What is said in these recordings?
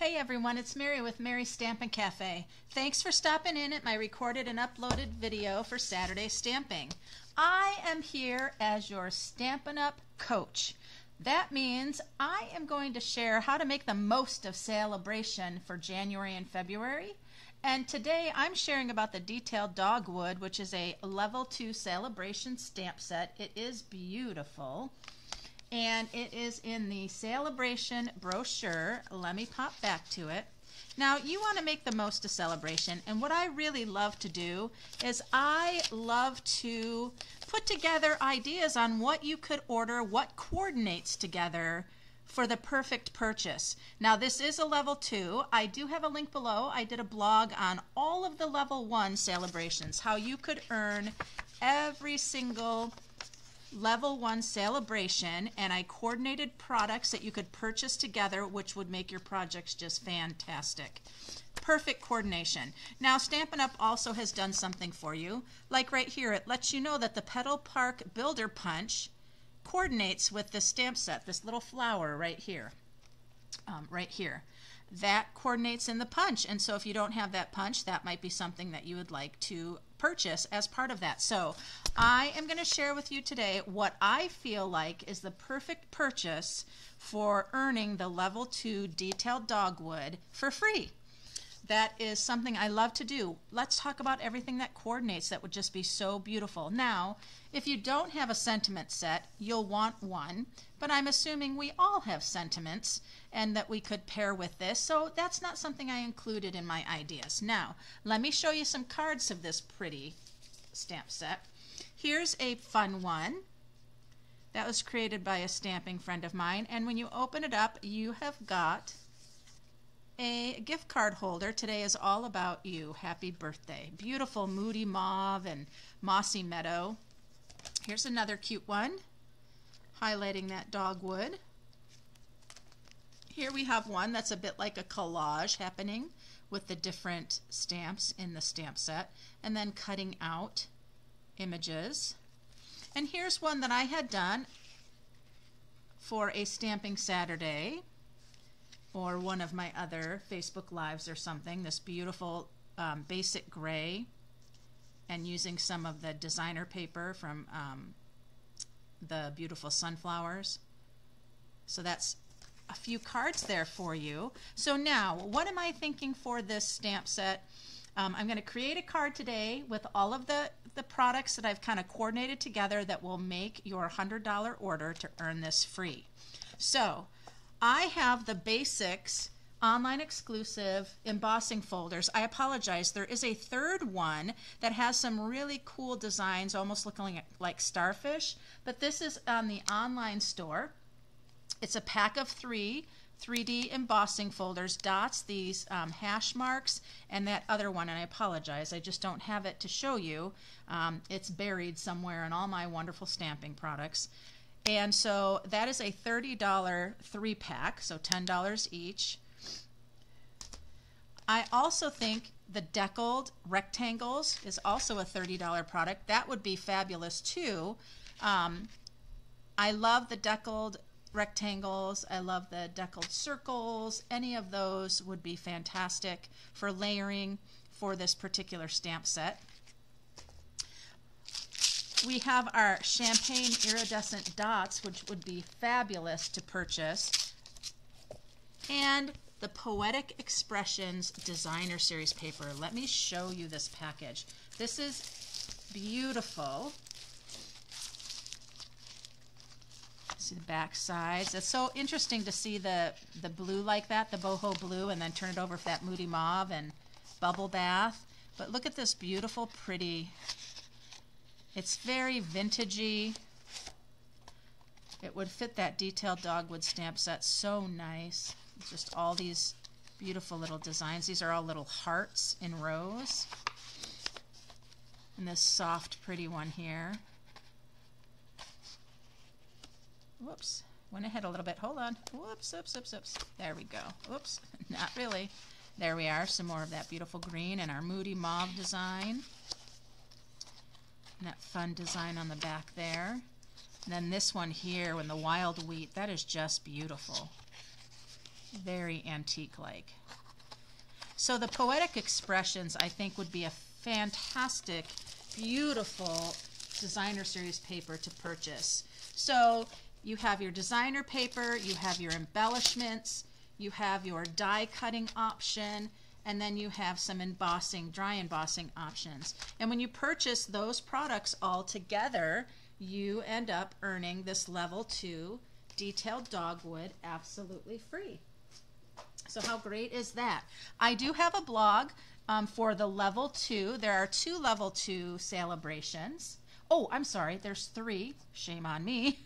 Hey everyone, it's Mary with Mary's Stampin' Cafe. Thanks for stopping in at my recorded and uploaded video for Saturday stamping. I am here as your Stampin' Up coach. That means I am going to share how to make the most of Sale-A-Bration for January and February. And today I'm sharing about the Detailed Dogwood, which is a level 2 Sale-A-Bration stamp set. It is beautiful. And it is in the Sale-A-Bration brochure. Let me pop back to it. Now, you want to make the most of Sale-A-Bration, and what I really love to do is I love to put together ideas on what you could order, what coordinates together for the perfect purchase. Now, this is a level 2. I do have a link below. I did a blog on all of the level 1 Sale-A-Brations, how you could earn every single level 1 Sale-A-Bration, and I coordinated products that you could purchase together, which would make your projects just fantastic. Perfect coordination. Now, Stampin' Up also has done something for you. Like right here, it lets you know that the Petal Park Builder Punch coordinates with this stamp set, this little flower right here. That coordinates in the punch, and so if you don't have that punch, that might be something that you would like to purchase as part of that. So I am going to share with you today what I feel like is the perfect purchase for earning the level 2 Detailed Dogwood for free. That is something I love to do. Let's talk about everything that coordinates that would just be so beautiful. Now, if you don't have a sentiment set, you'll want one, but I'm assuming we all have sentiments and that we could pair with this, so that's not something I included in my ideas. Now, let me show you some cards of this pretty stamp set. Here's a fun one that was created by a stamping friend of mine, and when you open it up, you have got a gift card holder. Today is all about you. Happy birthday. Beautiful moody mauve and mossy meadow. Here's another cute one highlighting that dogwood. Here we have one that's a bit like a collage happening with the different stamps in the stamp set and then cutting out images. And here's one that I had done for a Stamping Saturday or one of my other Facebook Lives or something, this beautiful basic gray, and using some of the designer paper from the beautiful sunflowers. So that's a few cards there for you. So now, what am I thinking for this stamp set? I'm going to create a card today with all of the products that I've kind of coordinated together that will make your $100 order to earn this free. So I have the basics online exclusive embossing folders. I apologize, there is a third one that has some really cool designs almost looking like starfish, but this is on the online store. It's a pack of 3 3D embossing folders, dots, these hash marks, and that other one, and I apologize, I just don't have it to show you. It's buried somewhere in all my wonderful stamping products. And so that is a $30 3-pack, so $10 each. I also think the deckled rectangles is also a $30 product. That would be fabulous too. I love the deckled rectangles. I love the deckled circles. Any of those would be fantastic for layering for this particular stamp set. We have our champagne iridescent dots, which would be fabulous to purchase, and the Poetic Expressions Designer Series paper. Let me show you this package. This is beautiful. See the back sides. It's so interesting to see the blue like that, the boho blue, and then turn it over for that moody mauve and bubble bath. But look at this beautiful, pretty. It's very vintagey. It would fit that Detailed Dogwood stamp set so nice. Just all these beautiful little designs. These are all little hearts in rows. And this soft, pretty one here. Whoops. Went ahead a little bit. Hold on. Whoops, oops, oops, oops. There we go. Whoops. Not really. There we are. Some more of that beautiful green and our moody mauve design. And that fun design on the back there. And then this one here, when the wild wheat, that is just beautiful. Very antique-like. So the Poetic Expressions, I think, would be a fantastic, beautiful designer series paper to purchase. So you have your designer paper, you have your embellishments, you have your die cutting option, and then you have some embossing, dry embossing options. And when you purchase those products all together, you end up earning this level 2 Detailed Dogwood absolutely free. So how great is that? I do have a blog for the level 2. There are 2 level 2 Sale-A-Brations. Oh, I'm sorry, there's 3. Shame on me.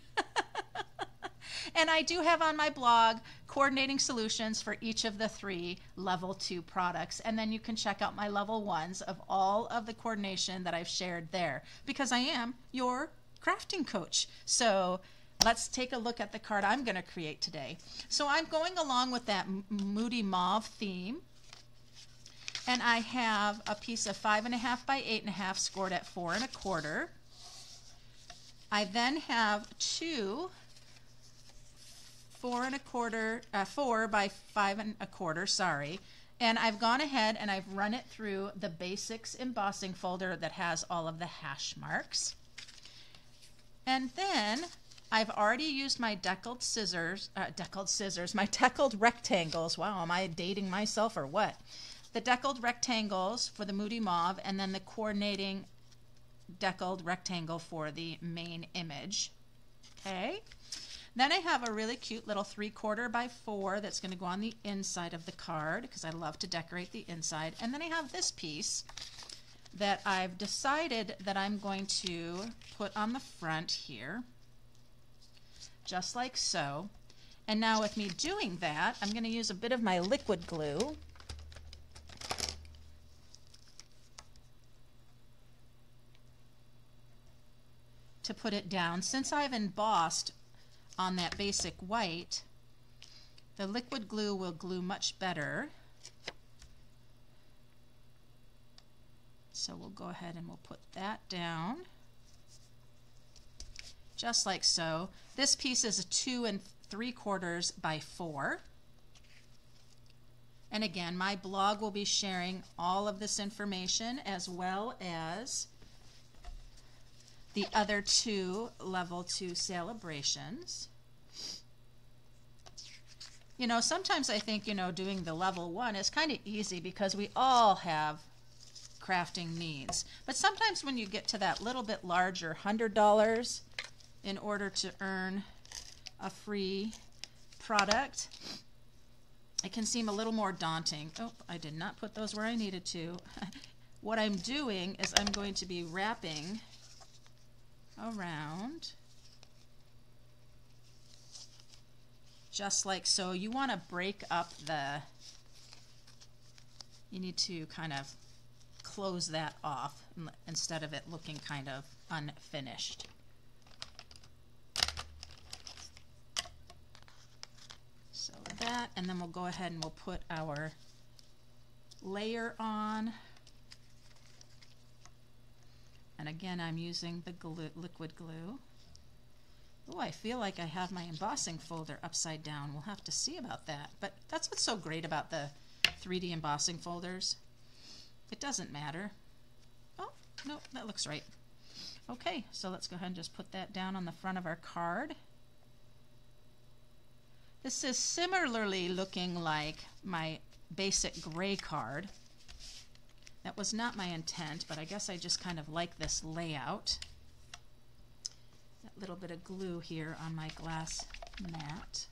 And I do have on my blog coordinating solutions for each of the 3 level 2 products. And then you can check out my level 1s of all of the coordination that I've shared there, because I am your crafting coach. So let's take a look at the card I'm going to create today. So I'm going along with that Moody Mauve theme. And I have a piece of 5.5 by 8.5 scored at 4 1/4. I then have 2 4 by 5 1/4, sorry. And I've gone ahead and I've run it through the basics embossing folder that has all of the hash marks. And then I've already used my deckled scissors, my deckled rectangles. Wow, am I dating myself or what? The deckled rectangles for the Moody Mauve, and then the coordinating deckled rectangle for the main image. Okay. Then I have a really cute little 3/4 by 4 that's going to go on the inside of the card, because I love to decorate the inside. And then I have this piece that I've decided that I'm going to put on the front here, just like so. And now with me doing that, I'm going to use a bit of my liquid glue to put it down. Since I've embossed on that basic white, the liquid glue will glue much better. So we'll go ahead and we'll put that down, just like so. This piece is a 2 3/4 by 4. And again, my blog will be sharing all of this information, as well as the other 2 level 2 Sale-A-Brations. You know, sometimes I think, you know, doing the level 1 is kind of easy because we all have crafting needs. But sometimes when you get to that little bit larger $100 in order to earn a free product, it can seem a little more daunting. Oh, I did not put those where I needed to. What I'm doing is I'm going to be wrapping around just like so. You want to break up you need to kind of close that off instead of it looking kind of unfinished. So that, and then we'll go ahead and we'll put our layer on. And again, I'm using the liquid glue. Oh, I feel like I have my embossing folder upside down. We'll have to see about that. But that's what's so great about the 3D embossing folders. It doesn't matter. Oh, no, that looks right. Okay, so let's go ahead and just put that down on the front of our card. This is similarly looking like my basic gray card. That was not my intent, but I guess I just kind of like this layout. That little bit of glue here on my glass mat.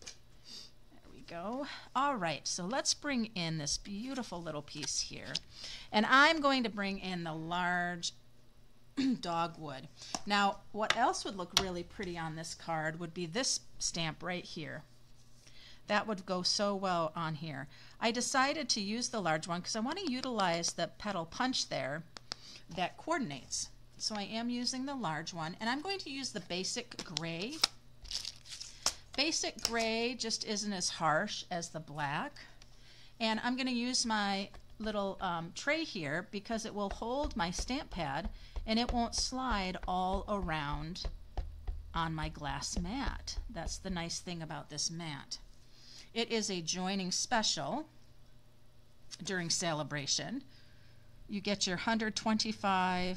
There we go. All right, so let's bring in this beautiful little piece here. And I'm going to bring in the large dogwood. Now, what else would look really pretty on this card would be this stamp right here. That would go so well on here. I decided to use the large one because I want to utilize the petal punch there that coordinates. So I am using the large one, and I'm going to use the basic gray. Basic gray just isn't as harsh as the black. And I'm going to use my little tray here because it will hold my stamp pad and it won't slide all around on my glass mat. That's the nice thing about this mat. It is a joining special during Sale-A-Bration. You get your $125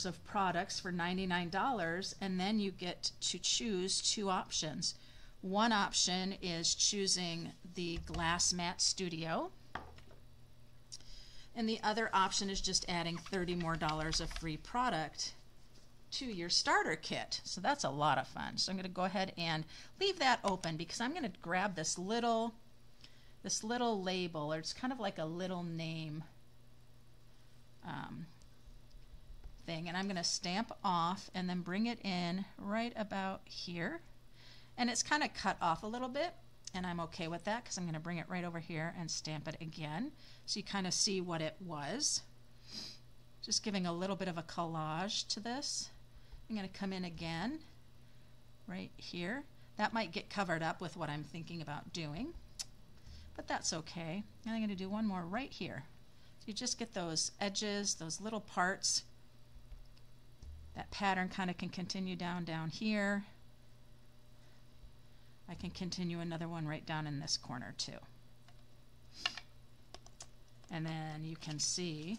of products for $99, and then you get to choose two options. One option is choosing the Glass Mat Studio, and the other option is just adding $30 more of free product to your starter kit. So that's a lot of fun. So I'm going to go ahead and leave that open because I'm going to grab this little label, or it's kind of like a little name thing, and I'm going to stamp off and then bring it in right about here. And it's kind of cut off a little bit, and I'm okay with that because I'm going to bring it right over here and stamp it again so you kind of see what it was. Just giving a little bit of a collage to this. I'm going to come in again right here. That might get covered up with what I'm thinking about doing, but that's okay. And I'm going to do one more right here. So you just get those edges, those little parts. That pattern kind of can continue down here. I can continue another one right down in this corner too. And then you can see,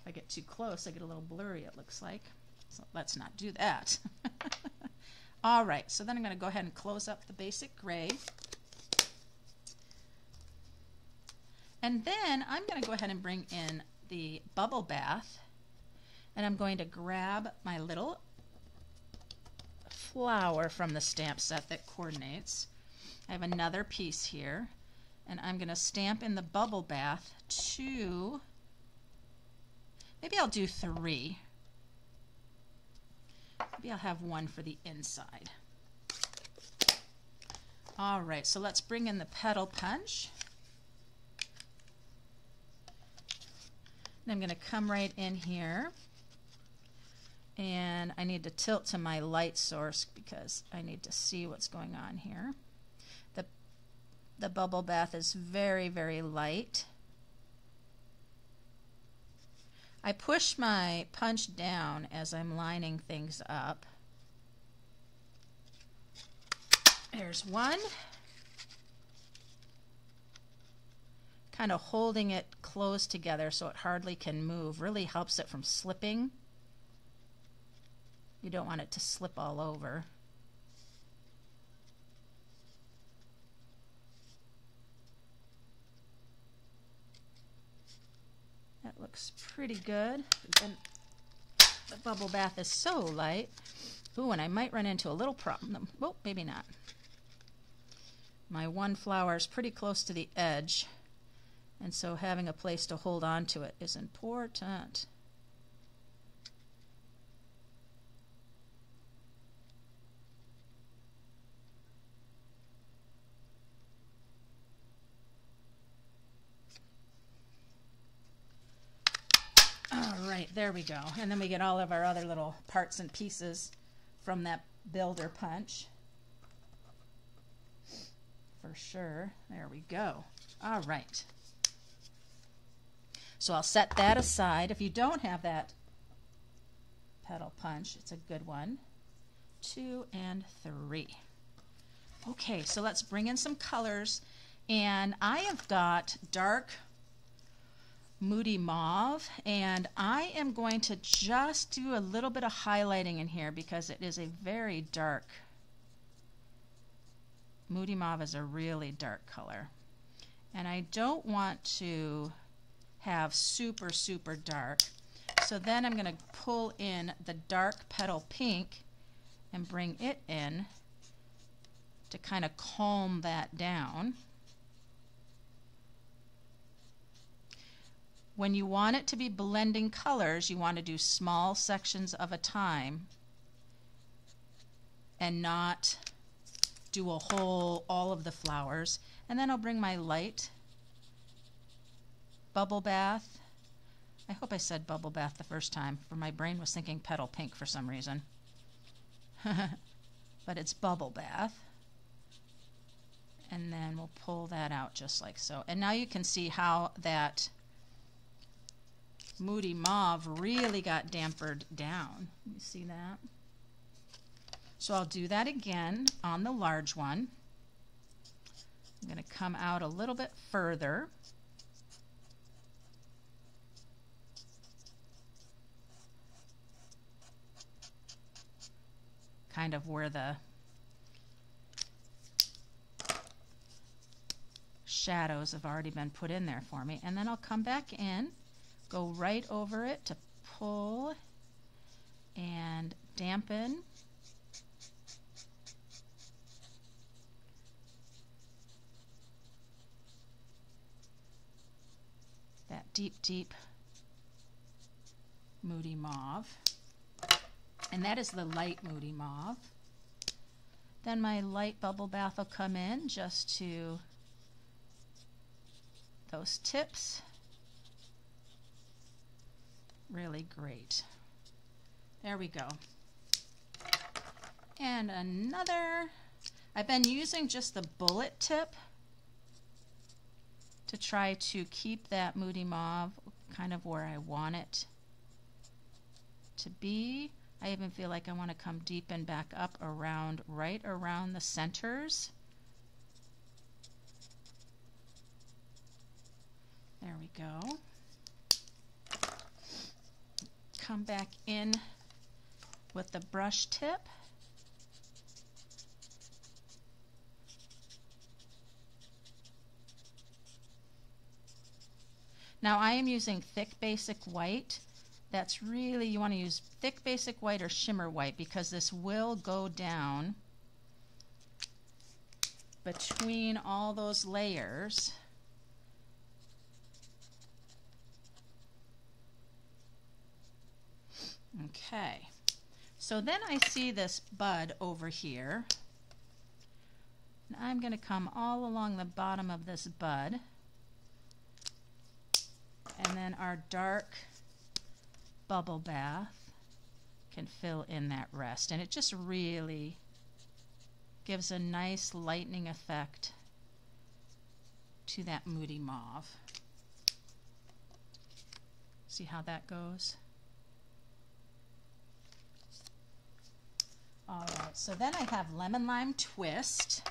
if I get too close, I get a little blurry, it looks like. So let's not do that. All right, so then I'm going to go ahead and close up the basic gray. And then I'm going to go ahead and bring in the bubble bath, and I'm going to grab my little flower from the stamp set that coordinates. I have another piece here, and I'm going to stamp in the bubble bath two, maybe I'll do three. Maybe I'll have one for the inside. All right, so let's bring in the petal punch. And I'm going to come right in here, and I need to tilt to my light source because I need to see what's going on here. The bubble bath is very, very light. I push my punch down as I'm lining things up. There's one. Kind of holding it closed together so it hardly can move. Really helps it from slipping. You don't want it to slip all over. That looks pretty good. And the bubble bath is so light. Ooh, and I might run into a little problem. Well, maybe not. My one flower is pretty close to the edge, and so having a place to hold on to it is important. There we go. And then we get all of our other little parts and pieces from that builder punch. For sure. There we go. All right. So I'll set that aside. If you don't have that petal punch, it's a good one. 2 and 3. Okay, so let's bring in some colors. And I have got dark Moody Mauve, and I am going to just do a little bit of highlighting in here because it is a very dark. Moody Mauve is a really dark color, and I don't want to have super, super dark. So then I'm going to pull in the dark petal pink and bring it in to kind of calm that down. When you want it to be blending colors, you want to do small sections of a time and not do all of the flowers. And then I'll bring my light bubble bath. I hope I said bubble bath the first time, for my brain was thinking petal pink for some reason. But it's bubble bath. And then we'll pull that out just like so. And now you can see how that Moody Mauve really got dampered down. You see that? So I'll do that again on the large one. I'm going to come out a little bit further. Kind of where the shadows have already been put in there for me. And then I'll come back in, go right over it to pull and dampen. That deep, deep Moody Mauve. And that is the light Moody Mauve. Then my light Bubble Bath will come in just to those tips. Really great. There we go. And another, I've been using just the bullet tip to try to keep that Moody Mauve kind of where I want it to be. I even feel like I want to come deep and back up around, right around the centers. There we go. Come back in with the brush tip. Now I am using thick basic white. That's really, you want to use thick basic white or shimmer white because this will go down between all those layers. Okay, so then I see this bud over here. And I'm going to come all along the bottom of this bud. And then our dark Bubble Bath can fill in that rest, and it just really gives a nice lightening effect to that Moody Mauve. See how that goes? All right, so then I have Lemon Lime Twist,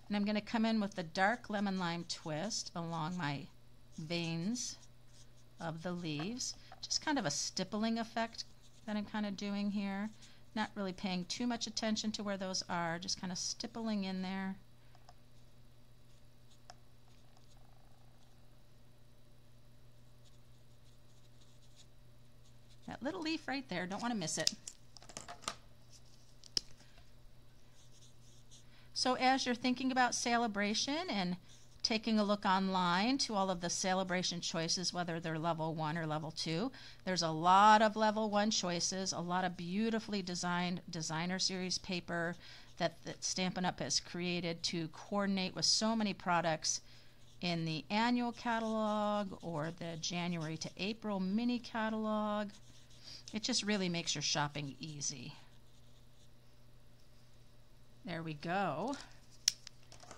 and I'm going to come in with the dark Lemon Lime Twist along my veins of the leaves. Just kind of a stippling effect that I'm kind of doing here. Not really paying too much attention to where those are, just kind of stippling in there. That little leaf right there, don't want to miss it. So as you're thinking about Sale-A-Bration and taking a look online to all of the Sale-A-Bration choices, whether they're level 1 or level 2. There's a lot of level 1 choices, a lot of beautifully designed designer series paper that Stampin' Up! Has created to coordinate with so many products in the annual catalog or the January to April mini catalog. It just really makes your shopping easy. There we go.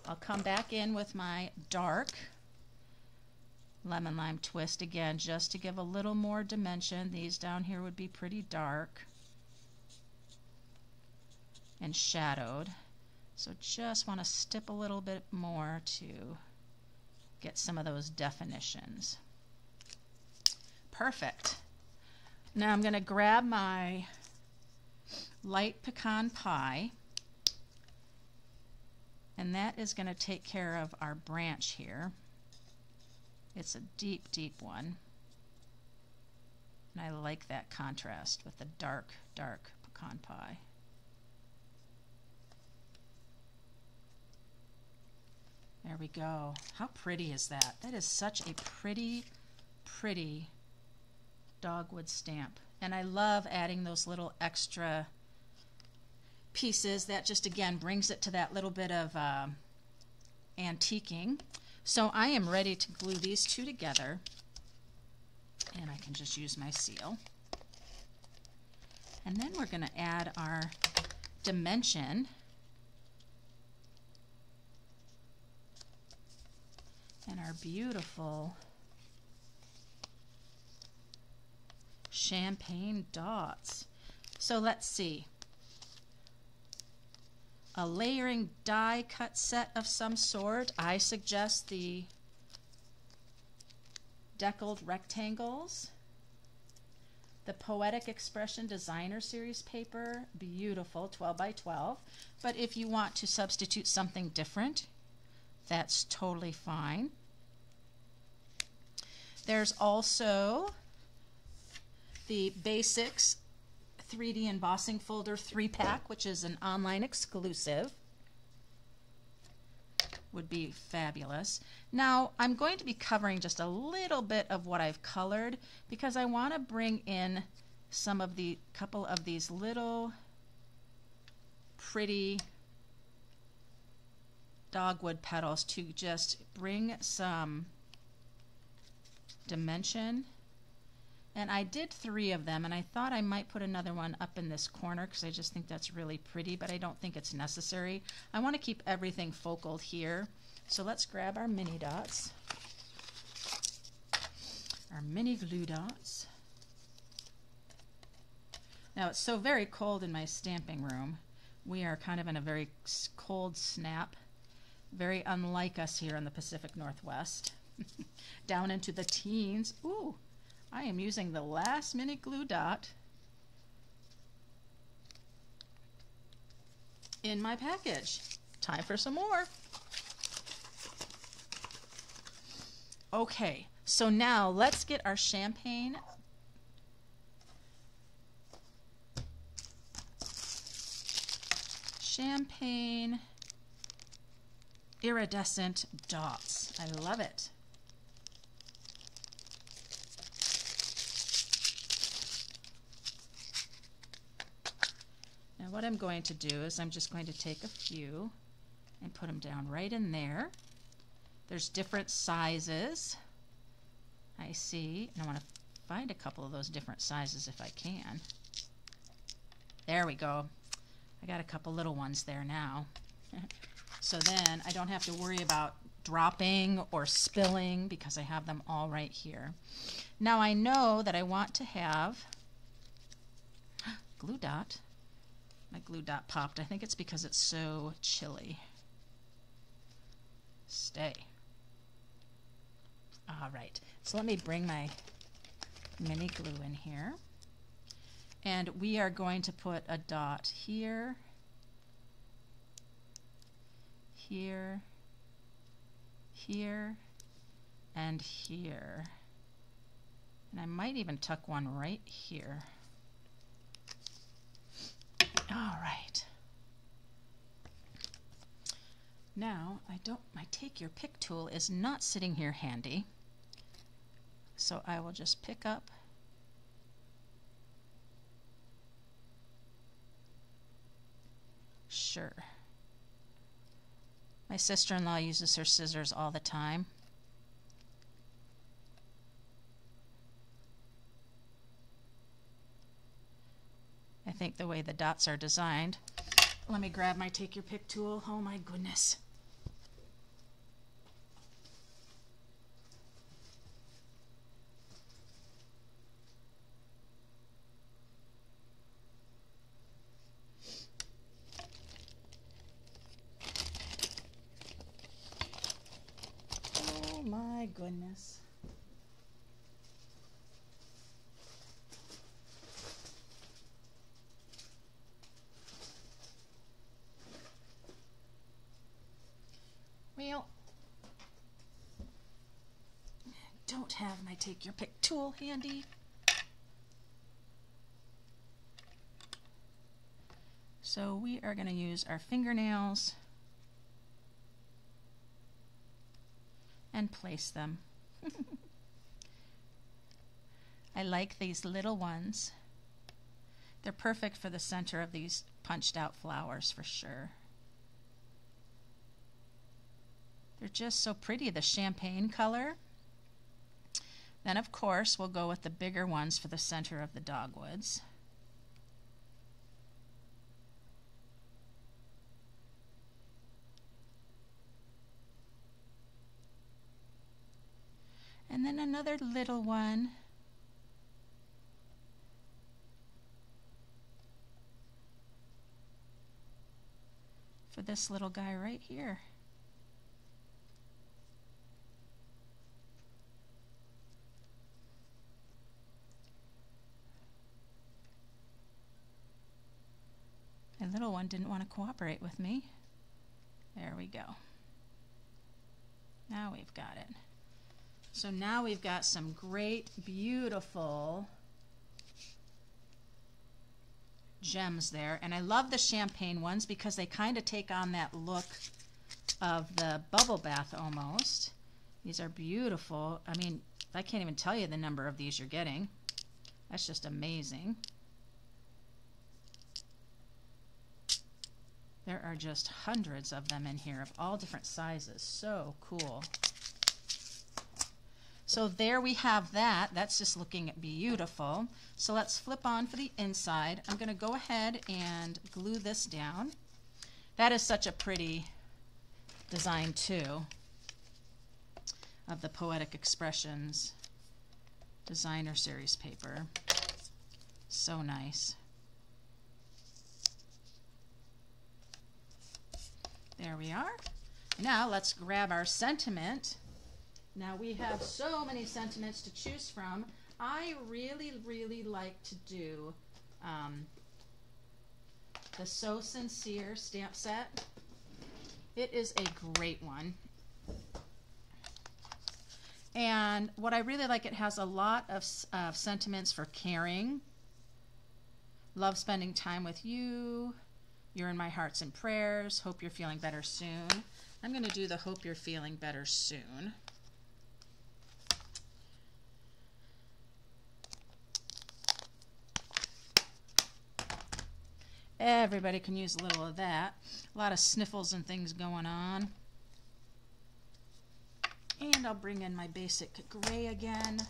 I'll come back in with my dark Lemon Lime Twist again, just to give a little more dimension. These down here would be pretty dark and shadowed. So just want to stip a little bit more to get some of those definitions. Perfect. Now I'm going to grab my light pecan pie. And that is going to take care of our branch here. It's a deep, deep one. And I like that contrast with the dark, dark pecan pie. There we go. How pretty is that? That is such a pretty, pretty dogwood stamp. And I love adding those little extra pieces. That just again brings it to that little bit of antiquing. So I am ready to glue these two together, and I can just use my seal. And then we're going to add our dimension and our beautiful champagne dots. So let's see. A layering die cut set of some sort. I suggest the deckled rectangles. The Poetic Expression Designer Series paper, beautiful, 12 by 12. But if you want to substitute something different, that's totally fine. There's also the Basics 3D Embossing Folder 3-pack, which is an online exclusive. Would be fabulous. Now I'm going to be covering just a little bit of what I've colored because I want to bring in some of the couple of these little pretty dogwood petals to just bring some dimension. And I did 3 of them, and I thought I might put another one up in this corner because I just think that's really pretty, but I don't think it's necessary. I want to keep everything focal here. So let's grab our mini dots, our mini glue dots. Now it's so very cold in my stamping room. We are kind of in a very cold snap, very unlike us here in the Pacific Northwest. Down into the teens. Ooh. I am using the last mini glue dot in my package. Time for some more. Okay, so now let's get our champagne iridescent dots. I love it. Now what I'm going to do is I'm just going to take a few and put them down right in there. There's different sizes, I see, and I want to find a couple of those different sizes if I can. There we go. I got a couple little ones there now. So then I don't have to worry about dropping or spilling because I have them all right here. Now I know that I want to have glue dot. My glue dot popped. I think it's because it's so chilly. Stay. All right. So let me bring my mini glue in here. And we are going to put a dot here, here, here, and here. And I might even tuck one right here. All right. Now, my Take Your Pick tool is not sitting here handy. So I will just pick up Sure. My sister-in-law uses her scissors all the time. I think the way the dots are designed. Let me grab my Take Your Pick tool. Oh my goodness. Oh my goodness. Well, don't have my Take Your Pick tool handy. So we are going to use our fingernails and place them. I like these little ones. They're perfect for the center of these punched out flowers for sure. They're just so pretty, the champagne color. Then of course we'll go with the bigger ones for the center of the dogwoods. And then another little one. for this little guy right here. My little one didn't want to cooperate with me. There we go. Now we've got it. So now we've got some great, beautiful gems there. And I love the champagne ones because they kind of take on that look of the bubble bath almost. These are beautiful. I mean, I can't even tell you the number of these you're getting. That's just amazing. There are just hundreds of them in here of all different sizes. So cool. So there we have that. That's just looking beautiful. So let's flip on for the inside. I'm going to go ahead and glue this down. That is such a pretty design too, of the Poetic Expressions Designer Series paper. So nice. There we are. Now let's grab our sentiment. Now we have so many sentiments to choose from. I really, really like to do the So Sincere stamp set. It is a great one. And what I really like, it has a lot of sentiments for caring. Love spending time with you. You're in my hearts and prayers. Hope you're feeling better soon. I'm going to do the Hope You're Feeling Better Soon. Everybody can use a little of that. A lot of sniffles and things going on. And I'll bring in my basic gray again.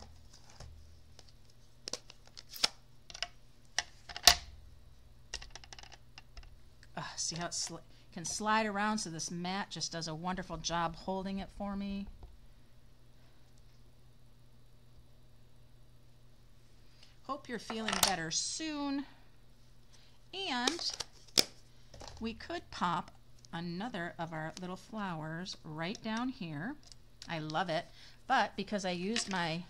See how it can slide around, so this mat just does a wonderful job holding it for me. Hope you're feeling better soon. And we could pop another of our little flowers right down here. I love it, but because I used my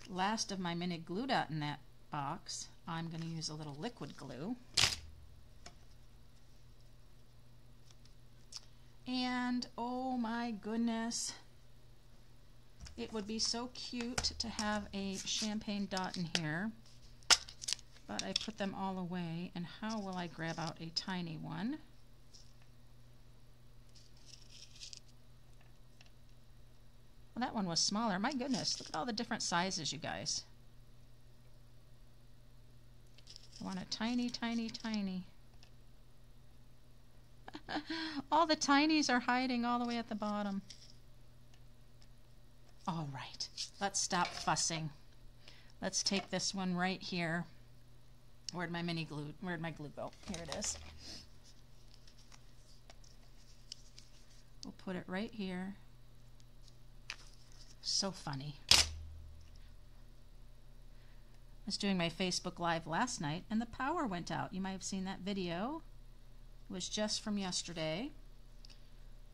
last of my mini glue dot in that box, I'm going to use a little liquid glue. And oh my goodness, it would be so cute to have a champagne dot in here, but I put them all away. And how will I grab out a tiny one? Well, that one was smaller. My goodness, look at all the different sizes, you guys. I want a tiny, tiny, tiny. All the tinies are hiding all the way at the bottom. All right, let's stop fussing. Let's take this one right here. Where'd my glue go? Here it is. We'll put it right here. So funny. I was doing my Facebook Live last night and the power went out. You might have seen that video. It was just from yesterday.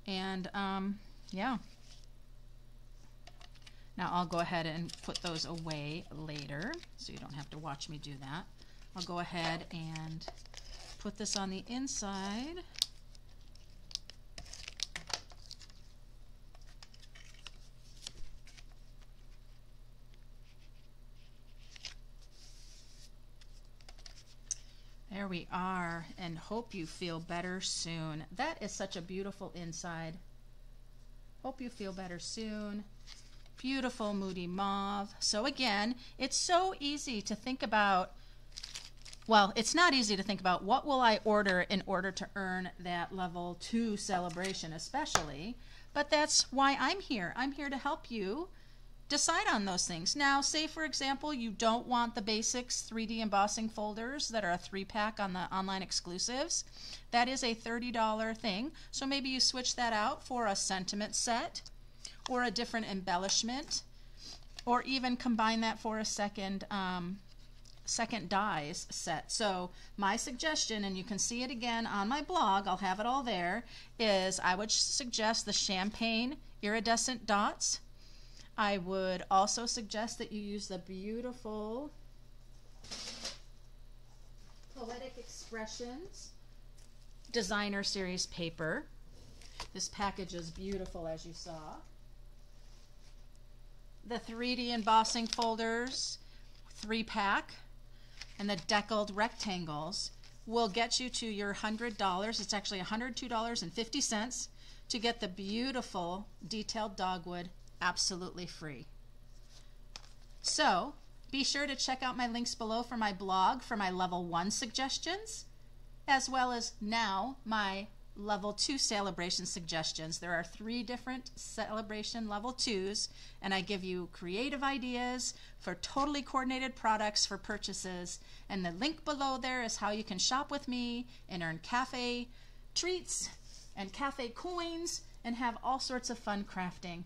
And yeah. Now I'll go ahead and put those away later, so you don't have to watch me do that. I'll go ahead and put this on the inside. There we are, and hope you feel better soon. That is such a beautiful inside. Hope you feel better soon. Beautiful Moody Mauve. So again, it's so easy to think about, well, it's not easy to think about what will I order in order to earn that level 2 Sale-A-Bration especially, but that's why I'm here. I'm here to help you decide on those things. Now, say for example, you don't want the basics 3D embossing folders that are a 3-pack on the online exclusives. That is a $30 thing. So maybe you switch that out for a sentiment set or a different embellishment, or even combine that for a second second dies set. So my suggestion, and you can see it again on my blog, I'll have it all there, is I would suggest the champagne iridescent dots. I would also suggest that you use the beautiful Poetic Expressions Designer Series paper. This package is beautiful, as you saw. The 3D embossing folders, 3-pack, and the deckled rectangles will get you to your $100. It's actually $102.50 to get the beautiful detailed dogwood absolutely free. So be sure to check out my links below for my blog for my level 1 suggestions, as well as now my level 2 Sale-A-Bration suggestions. There are 3 different Sale-A-Bration level 2s, and I give you creative ideas for totally coordinated products for purchases. And the link below there is how you can shop with me and earn cafe treats and cafe coins and have all sorts of fun crafting.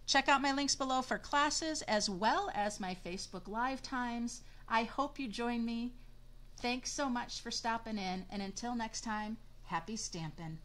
Check out my links below for classes as well as my Facebook Live times. I hope you join me. Thanks so much for stopping in, and until next time, happy stampin'.